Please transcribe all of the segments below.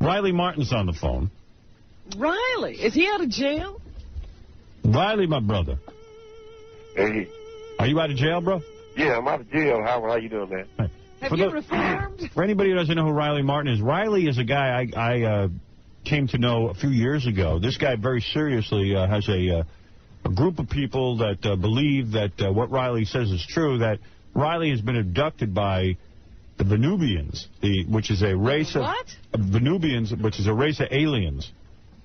Riley Martin's on the phone. Riley? Is he out of jail? Riley, my brother. Hey. Are you out of jail, bro? Yeah, I'm out of jail. How you doing, man? Right. Have you reformed? For anybody who doesn't know who Riley Martin is, Riley is a guy I came to know a few years ago. This guy very seriously has a group of people that believe that what Riley says is true, that Riley has been abducted by the Venubians, which is a race of Venubians, which is a race of aliens.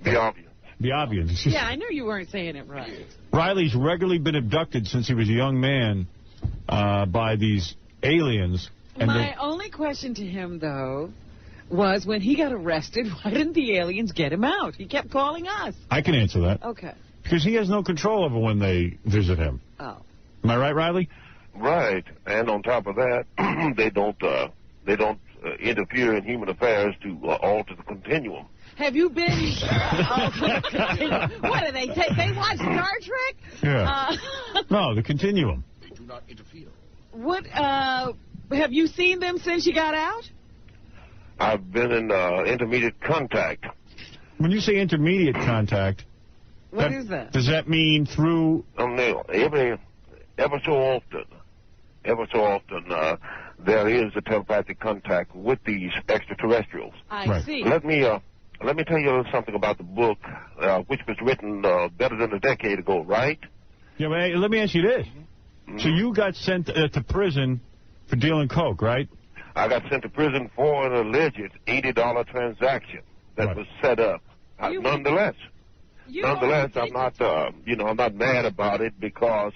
The Obians. Yeah, I knew you weren't saying it right. Riley's regularly been abducted since he was a young man by these aliens. And my only question to him, though, was when he got arrested, why didn't the aliens get him out? He kept calling us. I can answer that. Okay. Because he has no control over when they visit him. Oh. Am I right, Riley? Right. And on top of that, they don't interfere in human affairs to alter the continuum. Have you been... what do they take? They watch Star Trek? Yeah. No, the continuum. They do not interfere. What, have you seen them since you got out? I've been in intermediate contact. When you say intermediate contact... What is that? Does that mean through... No, ever so often, there is a telepathic contact with these extraterrestrials. I see. Let me tell you a little something about the book, which was written better than a decade ago, right? Yeah, but hey, let me ask you this. Mm-hmm. So you got sent to prison for dealing coke, right? I got sent to prison for an alleged $80 transaction that was set up. Nonetheless, I'm not, I'm not mad about it because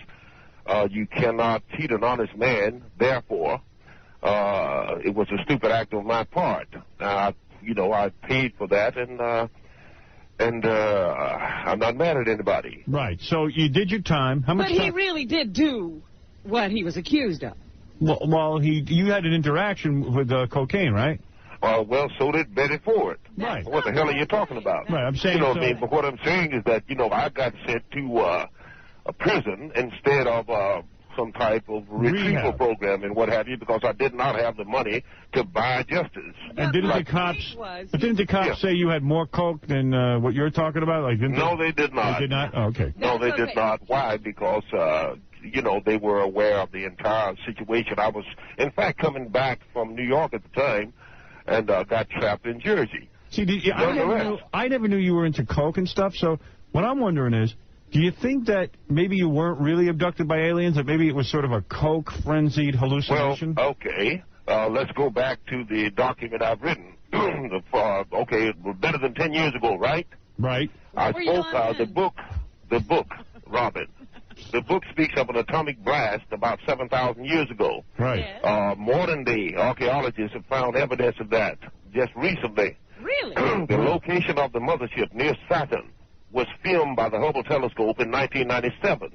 you cannot cheat an honest man. Therefore, it was a stupid act on my part. I paid for that, and I'm not mad at anybody. Right. So you did your time. How much? But he really did do what he was accused of. Well, you had an interaction with cocaine, right? Well, so did Betty Ford. Right. What the hell are you talking about? Right, I'm saying... what I mean? But what I'm saying is that, I got sent to a prison instead of some type of retrieval program and what have you, because I did not have the money to buy justice. And didn't the cops say you had more coke than what you're talking about? No, they did not. They did not? Oh, okay. No, they did not. Why? Because... they were aware of the entire situation. I was, in fact, coming back from New York at the time and got trapped in Jersey. See, I never knew you were into coke and stuff, so what I'm wondering is, do you think that maybe you weren't really abducted by aliens, that maybe it was sort of a coke-frenzied hallucination? Well, okay. Let's go back to the document I've written. Better than 10 years ago, right? Right. I spoke, the book, Robin. The book speaks of an atomic blast about 7,000 years ago. Right. Yeah. Modern-day archaeologists have found evidence of that just recently. Really? The location of the mothership near Saturn was filmed by the Hubble telescope in 1997.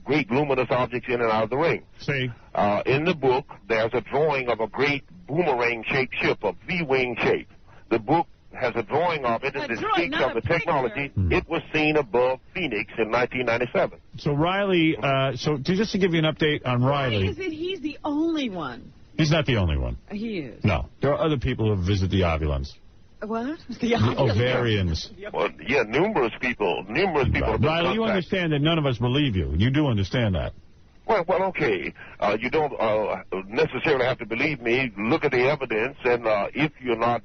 Great luminous objects in and out of the ring. See? In the book, there's a drawing of a great boomerang-shaped ship, a V-wing shape. The book has a drawing of it, and it speaks of the technology. It was seen above Phoenix in 1997. So Riley, just to give you an update on Riley. Why is it he's the only one? He's not the only one. He is. No. There are other people who visit the ovulans. What? The ovarians. Well, yeah, numerous people. Riley, you understand that none of us believe you. You do understand that. Well, okay. You don't necessarily have to believe me. Look at the evidence, and if you're not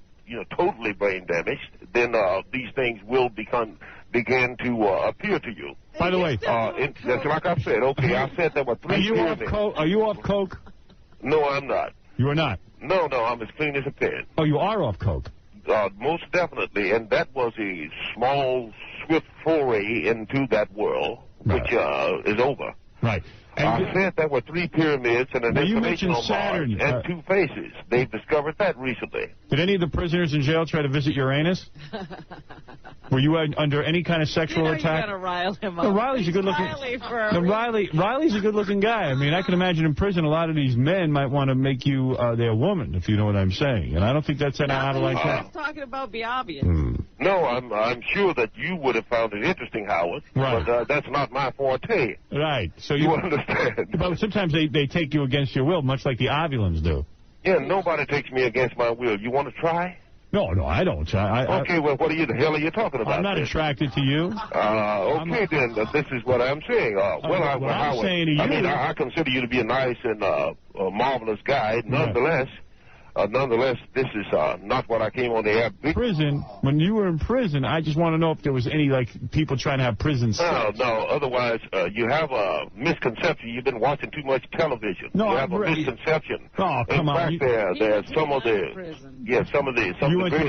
totally brain damaged, then these things will begin to appear to you. By the way, that's like I said. Okay, I said there were three pyramids. Are you off coke? No, I'm not. You are not? No, I'm as clean as a pin. Oh, you are off coke? Most definitely, and that was a small, swift foray into that world, which is over. Right. I said there were three pyramids and an informational Saturn, and two faces. They've discovered that recently. Did any of the prisoners in jail try to visit Uranus? Were you under any kind of sexual attack? You gotta rile him up. No, Riley's a good-looking. Riley's a good-looking guy. I mean, I can imagine in prison a lot of these men might want to make you their woman, if you know what I'm saying. And I don't think that's out of like that. He's talking about the obvious. No, I'm sure that you would have found it interesting, Howard. Right. But that's not my forte. Right. So you understand. But sometimes they take you against your will, much like the ovulans do. Yeah, nobody takes me against my will. You want to try? No, I don't. Okay, well, what the hell are you talking about? I'm not attracted to you. Okay, then, this is what I'm saying. I'm saying to you... I mean, I consider you to be a nice and marvelous guy. Nonetheless, this is not what I came on the air. Prison, when you were in prison, I just want to know if there was any, people trying to have prison sex. No. Otherwise, you have a misconception. You've been watching too much television. No, you have a misconception. Oh, come on. In fact, there's some of the greatest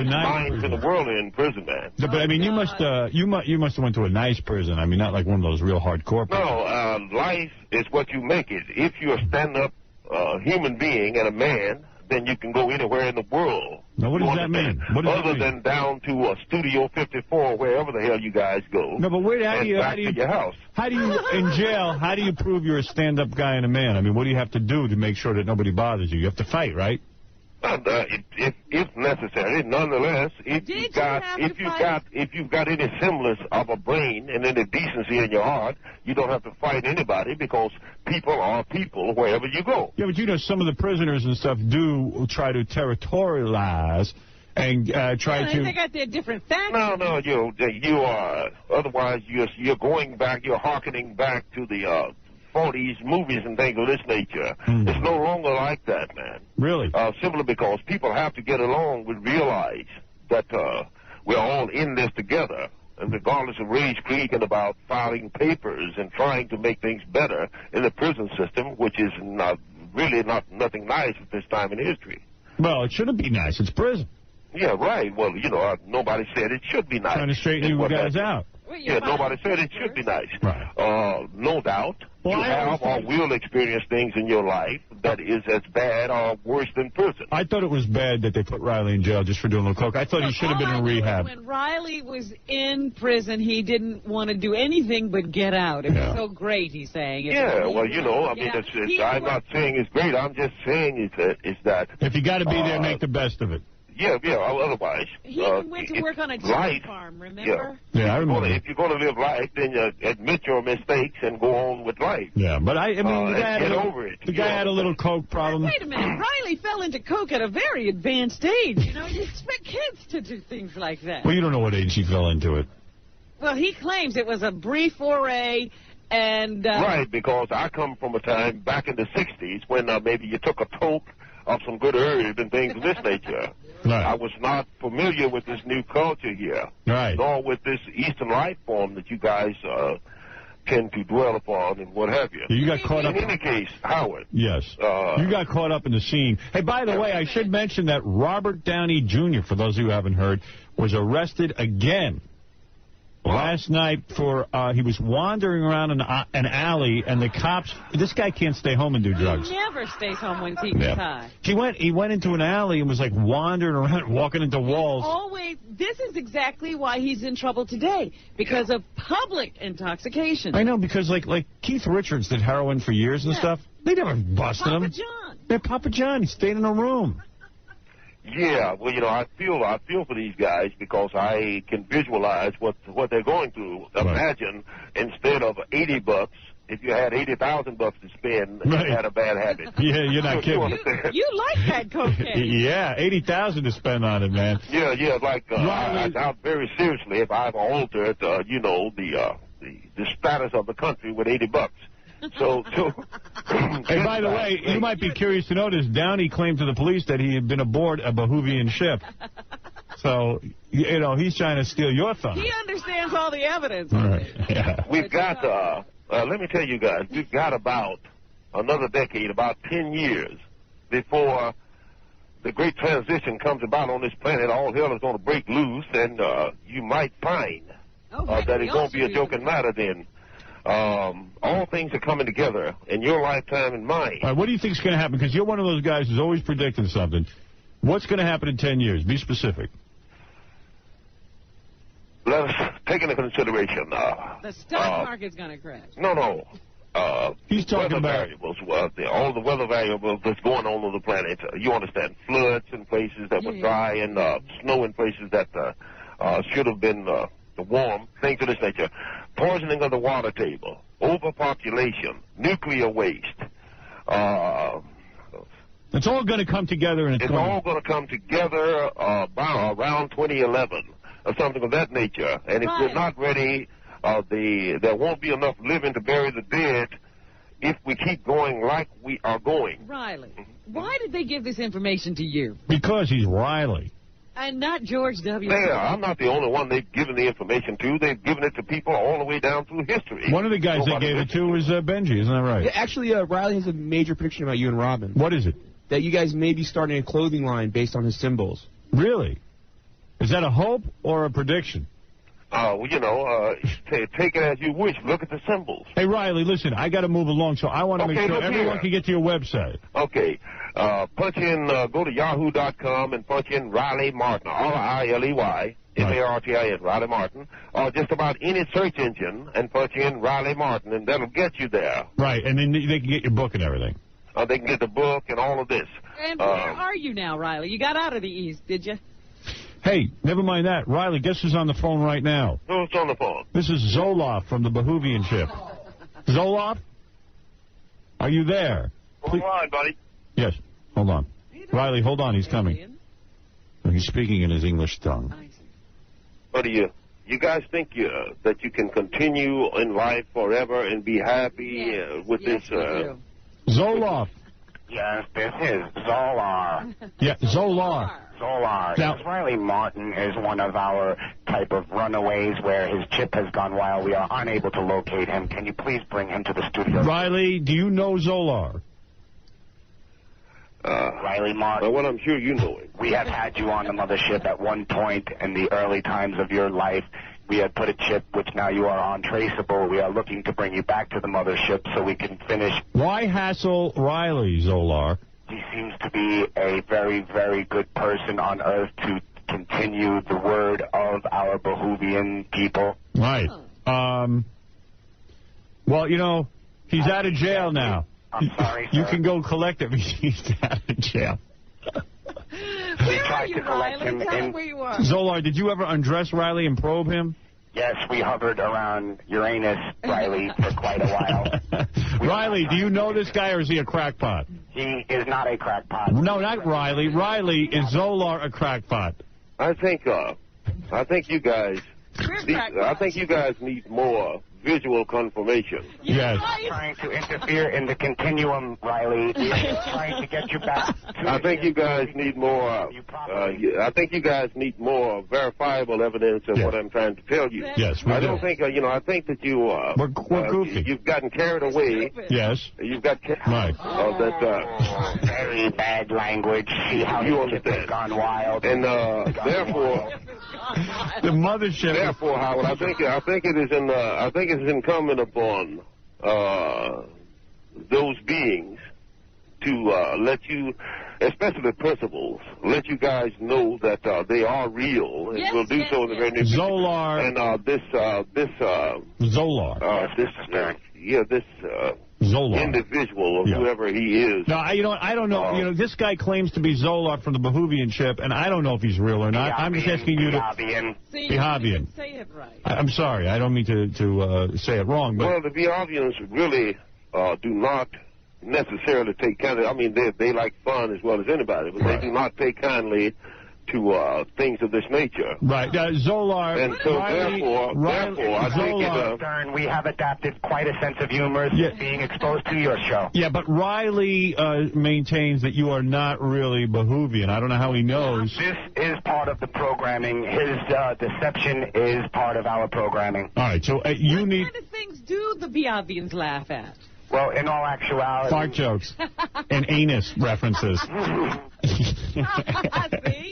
minds in the world are in prison, man. But, I mean, you must have went to a nice prison. I mean, not like one of those real hardcore prisons. No, life is what you make it. If you're a stand-up human being and a man, then you can go anywhere in the world. Now, what does that mean? Other than down to Studio 54, wherever the hell you guys go. No, but back to your house. In jail, how do you prove you're a stand-up guy and a man? I mean, what do you have to do to make sure that nobody bothers you? You have to fight, right? If necessary, nonetheless, if you've got any semblance of a brain and any decency in your heart, you don't have to fight anybody because people are people wherever you go. Yeah, but you know, some of the prisoners and stuff do try to territorialize and They got their different factions. No, you are. Otherwise, you're going back. You're hearkening back to the 40s movies and things of this nature. It's no longer like that, man. Really? Simply because people have to get along and realize that we're all in this together. And regardless of race, creed, and about filing papers and trying to make things better in the prison system, which is nothing nice at this time in history. Well, it shouldn't be nice. It's prison. Yeah, right. Well, nobody said it should be nice. Trying to straighten you guys out. Yeah, nobody said it should be nice. Right. No doubt. You have or will experience things in your life that is as bad or worse than prison. I thought it was bad that they put Riley in jail just for doing a little coke. I thought he should have been in rehab. When Riley was in prison, he didn't want to do anything but get out. It was so great, he's saying. I'm not saying it's great. I'm just saying it's that... If you got to be there, make the best of it. Yeah, otherwise... He went to work on a chicken farm, remember? Yeah, I remember. If you're going to live life, then you admit your mistakes and go on with life. Yeah, but the guy had a little coke problem. Wait a minute, Riley fell into coke at a very advanced age. You expect kids to do things like that. Well, you don't know what age he fell into it. Well, he claims it was a brief foray, and... Right, because I come from a time back in the 60s when maybe you took a toke of some good herb and things of this nature. Right. I was not familiar with this new culture here, nor with this Eastern life form that you guys tend to dwell upon and what have you. You got caught up. In any case, Howard. Yes. You got caught up in the scene. Hey, by the way, I should mention that Robert Downey Jr., for those who haven't heard, was arrested again last night for he was wandering around an alley, and the cops. This guy can't stay home and do drugs. He never stays home when he gets high. He went into an alley and was like wandering around, walking into walls. This is exactly why he's in trouble today, because of public intoxication. I know, because like Keith Richards did heroin for years and stuff. They never busted him. Papa John. They're Papa John. He stayed in a room. Yeah, well, I feel for these guys because I can visualize what they're going through. Imagine instead of $80, if you had $80,000 to spend, you had a bad habit. Yeah, you're not kidding. You like that cocaine? Yeah, $80,000 to spend on it, man. Yeah, I doubt very seriously if I've altered, the status of the country with $80. Hey, by the way, you might be curious to notice Downey claimed to the police that he had been aboard a Bahuvian ship. So, he's trying to steal your thunder. He understands all the evidence. All right. Yeah. We've got, let me tell you guys, we've got about another decade, about 10 years before the great transition comes about on this planet. All hell is going to break loose, and you might find that it won't be a joking matter then. All things are coming together in your lifetime and mine. All right, what do you think is going to happen? Because you're one of those guys who's always predicting something. What's going to happen in 10 years? Be specific. Let us take into consideration. The stock market's going to crash. No. He's talking about variables. All the weather variables that's going on the planet. You understand? Floods in places that were dry and snow in places that should have been warm. Things of this nature. Poisoning of the water table. Overpopulation. Nuclear waste. It's all going to come together, and it's all going to come together around 2011 or something of that nature. And if we're not ready, there won't be enough living to bury the dead if we keep going like we are going. Riley, why did they give this information to you? Because he's Riley. And not George W. I'm not the only one they've given the information to. They've given it to people all the way down through history. One of the guys they gave it to was Benji, isn't that right? Yeah, actually, Riley has a major prediction about you and Robin. What is it? That you guys may be starting a clothing line based on his symbols. Really? Is that a hope or a prediction? Well, take it as you wish. Look at the symbols. Hey, Riley, listen, I got to move along, so I want to make sure everyone can get to your website. Okay. Punch in, go to yahoo.com and punch in Riley Martin, R-I-L-E-Y, M-A-R-T-I-N, Riley Martin, or just about any search engine and punch in Riley Martin, and that'll get you there. Right, and then they can get your book and everything. They can get the book and all of this. And where are you now, Riley? You got out of the East, did you? Hey, never mind that. Riley, guess who's on the phone right now? Who's on the phone? This is Zoloff from the Behoovian ship. Zoloff? Are you there? Hold on, buddy. Yes, hold on. Riley, hold on, he's coming. He's speaking in his English tongue. What do you guys think that you can continue in life forever and be happy with this? Zoloff. Yes, this is Zolar. Yeah, Zolar. Zolar. Now, yes, Riley Martin is one of our type of runaways where his chip has gone wild. We are unable to locate him. Can you please bring him to the studio? Riley, do you know Zolar? Riley Martin. Well, I'm sure you know him. We have had you on the mothership at one point in the early times of your life. We had put a chip, which now you are untraceable. We are looking to bring you back to the mothership so we can finish. Why hassle Riley, Zolar? He seems to be a very, very good person on Earth to continue the word of our Behoovian people. Right. Well, you know, he's out of jail now. I'm sorry, You can go collect him. He's out of jail. We tried to collect him in. Where you are. Zolar, did you ever undress Riley and probe him? Yes, we hovered around Uranus, Riley, for quite a while. Riley, do you know this guy, or is he a crackpot? He is not a crackpot. No, not Riley. Riley, is Zolar a crackpot? I think you guys need more visual confirmation. Yes. Trying to interfere in the continuum, Riley. We are trying to get you back. I think you guys need more. I think you guys need more verifiable evidence of what I'm trying to tell you. Yes, we I do. don't think I think that you. We're goofy. You've gotten carried away. Yes. You've got right. Very bad language. See how you the chip has gone wild. And therefore. The mothership. Therefore, Howard, I think it is incumbent upon those beings to let you, especially principals, let you guys know that they are real, and will do so in the very near future. Zolar. And Zolar. this Zolar. individual, or whoever he is. No, I don't know. You know, this guy claims to be Zolar from the Behoovian ship, and I don't know if he's real or not. I'm just asking you to... Behavian. Say it right. I'm sorry. I don't mean to say it wrong, but... Well, the Behavians really do not necessarily take kindly. I mean, they like fun as well as anybody, but they do not take kindly to things of this nature. Right. Zolar... And so, therefore, I think we have adapted quite a sense of humor being exposed to your show. Yeah, but Riley maintains that you are not really Behoovian. I don't know how he knows. This is part of the programming. His deception is part of our programming. All right, so you need... What kind of things do the Behavians laugh at? Well, in all actuality... Fart jokes and anus references. See?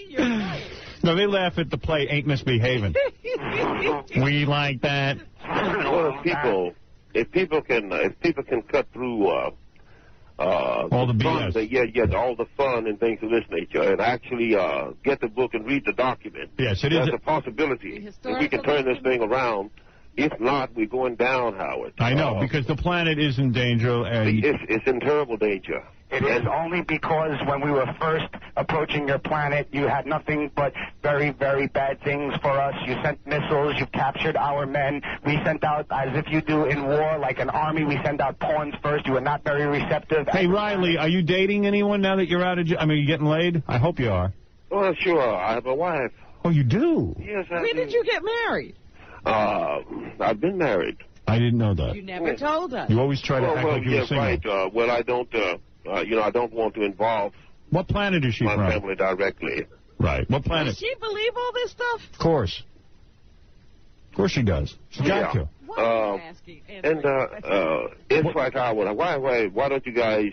You're right. No, they laugh at the play Ain't Misbehaving. We like that. Well, if people can cut through all the BS, all the fun and things of this nature, and actually get the book and read the document. Yes, it is. There's a possibility that we can turn this thing around. If not, we're going down, Howard. I know, because the planet is in danger. And it's in terrible danger. It is only because when we were first approaching your planet, you had nothing but very, very bad things for us. You sent missiles. You captured our men. We sent out, as if you do in war, like an army, we send out pawns first. You were not very receptive. Hey, Riley, are you dating anyone now that you're out of jail? I mean, are you getting laid? I hope you are. Well, sure. I have a wife. Oh, you do? Yes, I do. When did you get married? I've been married. I didn't know that. You never told us. You always try to act like you were single. Right. Well, I don't, I don't want to involve What planet is she my from? family directly. Right. What planet? Does she believe all this stuff? Of course. Of course she does. She's got to. What are you asking? And it's like why don't you guys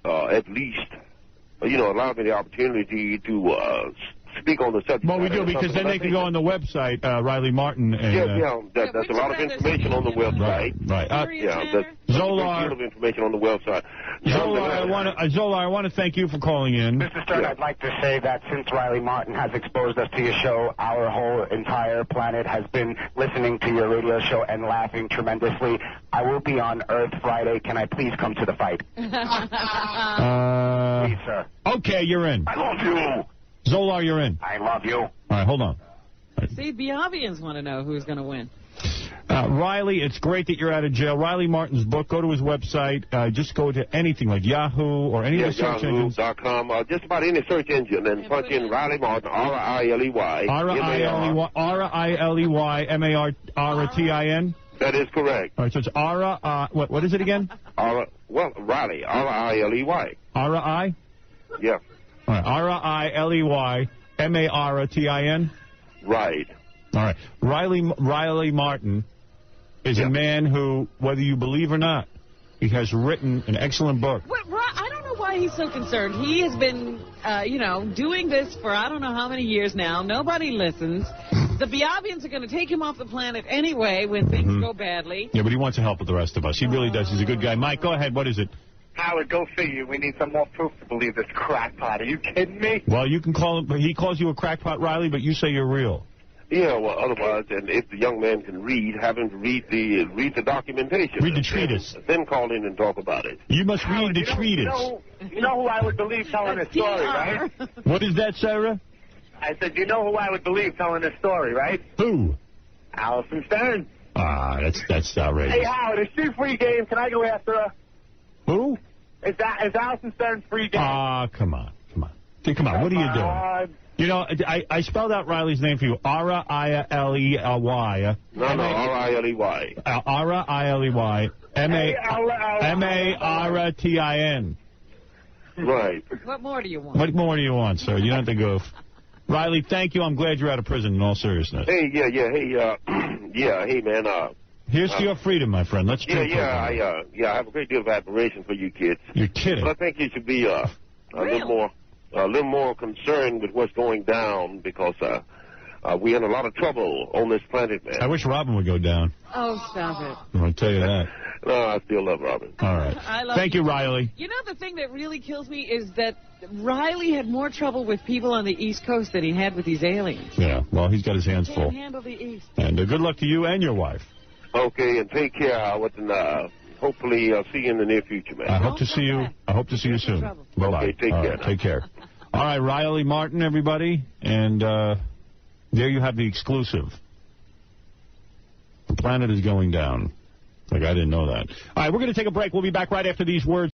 at least, allow me the opportunity to speak on the subject. Well, we do, because then they can go on the website, Riley Martin. And, there's a lot of information on the website. Right. There's Zolar. a deal of information on the website. Zolar, I want to thank you for calling in. Mr. Stern, I'd like to say that since Riley Martin has exposed us to your show, our whole entire planet has been listening to your radio show and laughing tremendously. I will be on Earth Friday. Can I please come to the fight? Please, sir. Okay, you're in. I love you. Zolar, you're in. I love you. All right, hold on. See, Biavians want to know who's going to win. Riley, it's great that you're out of jail. Riley Martin's book, go to his website. Just go to anything like Yahoo or any of the search engines. Yahoo.com, just about any search engine, and punch in Riley Martin, R-I-L-E-Y. R-I-L-E-Y, M-A-R-T-I-N? That is correct. All right, so it's what is it again? Riley, R-I-L-E-Y. R-I? Yeah. All right, R-I-L-E-Y, M-A-R-T-I-N? Right. All right. Riley Martin is a man who, whether you believe or not, he has written an excellent book. I don't know why he's so concerned. He has been, doing this for I don't know how many years now. Nobody listens. The Biavians are going to take him off the planet anyway when things go badly. Yeah, but he wants to help with the rest of us. He really does. He's a good guy. Mike, go ahead. What is it? Howard, go figure. We need some more proof to believe this crackpot. Are you kidding me? Well, you can call him. He calls you a crackpot, Riley, but you say you're real. Yeah, well, otherwise, and if the young man can read, have him read the documentation. Read the treatise. Then call in and talk about it. You must read the treatise. You know who I would believe telling this story, right? What is that, Sarah? I said, you know who I would believe telling this story, right? Who? Allison Stern. Ah, that's outrageous. Hey, Howard, is she free game? Can I go after her? Who? Is Allison Stern free game? Ah, come on. Come on, what are you doing? You know, I spelled out Riley's name for you. R-I-L-E-Y. No, R-I-L-E-Y. R-I-L-E-Y. M-A-R-T-I-N. Right. What more do you want? What more do you want, sir? You don't have to go. Riley, thank you. I'm glad you're out of prison in all seriousness. Hey, hey, man. Here's to your freedom, my friend. Let's drink. I have a great deal of admiration for you kids. You're kidding. But I think you should be a little more concerned with what's going down because we're in a lot of trouble on this planet, man. I wish Robin would go down. Oh, stop it. I'm going to tell you that. No, I still love Robin. All right. Thank you, Riley. You know, the thing that really kills me is that Riley had more trouble with people on the East Coast than he had with these aliens. Yeah, well, he's got his hands He full. can't handle the East. And good luck to you and your wife. Okay, and take care, Howard, and hopefully I'll see you in the near future, man. I hope to see you soon. Bye-bye. Okay, take care. Take care. All right, Riley Martin, everybody. And there you have the exclusive. The planet is going down. Like, I didn't know that. All right, we're going to take a break. We'll be back right after these words.